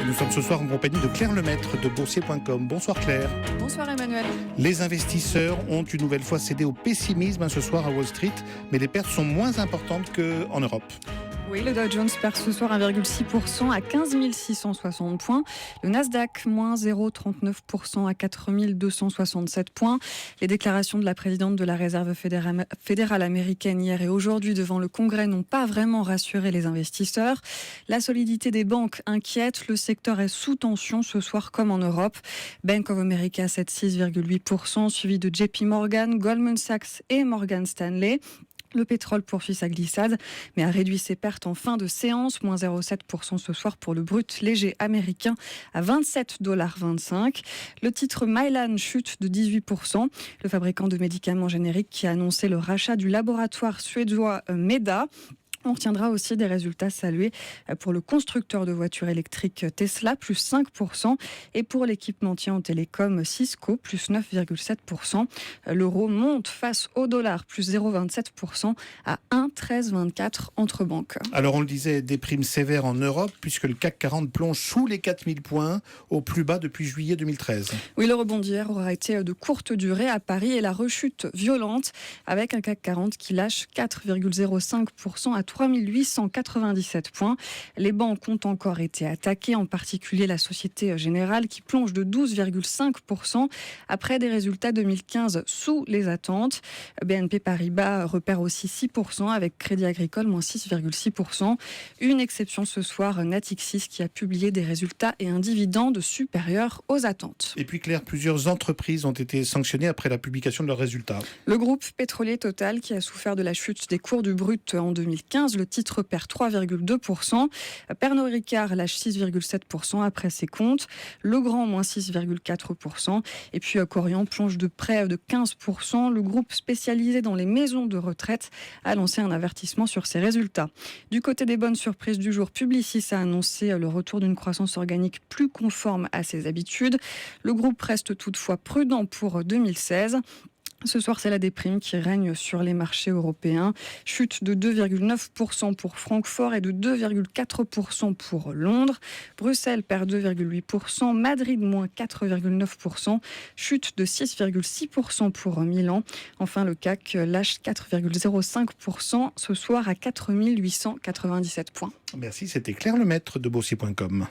Nous sommes ce soir en compagnie de Claire Lemaître de Boursier.com. Bonsoir Claire. Bonsoir Emmanuel. Les investisseurs ont une nouvelle fois cédé au pessimisme ce soir à Wall Street, mais les pertes sont moins importantes qu'en Europe. Oui, le Dow Jones perd ce soir 1,6% à 15 660 points. Le Nasdaq, moins 0,39% à 4 267 points. Les déclarations de la présidente de la Réserve fédérale américaine hier et aujourd'hui devant le Congrès n'ont pas vraiment rassuré les investisseurs. La solidité des banques inquiète. Le secteur est sous tension ce soir comme en Europe. Bank of America cède 6,8%, suivi de JP Morgan, Goldman Sachs et Morgan Stanley. Le pétrole poursuit sa glissade, mais a réduit ses pertes en fin de séance, moins 0,7% ce soir pour le brut léger américain à 27,25 $. Le titre Mylan chute de 18%. Le fabricant de médicaments génériques qui a annoncé le rachat du laboratoire suédois Meda. On retiendra aussi des résultats salués pour le constructeur de voitures électriques Tesla, plus 5%, et pour l'équipementier en télécom Cisco, plus 9,7%. L'euro monte face au dollar, plus 0,27% à 1,1324 entre banques. Alors on le disait, des primes sévères en Europe, puisque le CAC 40 plonge sous les 4000 points, au plus bas depuis juillet 2013. Oui, le rebond d'hier aura été de courte durée à Paris et la rechute violente, avec un CAC 40 qui lâche 4,05% à 3897 points. Les banques ont encore été attaquées, en particulier la Société Générale qui plonge de 12,5% après des résultats 2015 sous les attentes. BNP Paribas repère aussi 6% avec Crédit Agricole moins 6,6%. Une exception ce soir, Natixis qui a publié des résultats et un dividende supérieur aux attentes. Et puis Claire, plusieurs entreprises ont été sanctionnées après la publication de leurs résultats. Le groupe pétrolier Total qui a souffert de la chute des cours du brut en 2015. Le titre perd 3,2%. Pernod Ricard lâche 6,7% après ses comptes. Legrand, moins 6,4%. Et puis Corian plonge de près de 15%. Le groupe spécialisé dans les maisons de retraite a lancé un avertissement sur ses résultats. Du côté des bonnes surprises du jour, Publicis a annoncé le retour d'une croissance organique plus conforme à ses habitudes. Le groupe reste toutefois prudent pour 2016. Ce soir, c'est la déprime qui règne sur les marchés européens. Chute de 2,9% pour Francfort et de 2,4% pour Londres. Bruxelles perd 2,8%. Madrid, moins 4,9%. Chute de 6,6% pour Milan. Enfin, le CAC lâche 4,05% ce soir à 4 897 points. Merci, c'était Claire Lemaître de Boursier.com.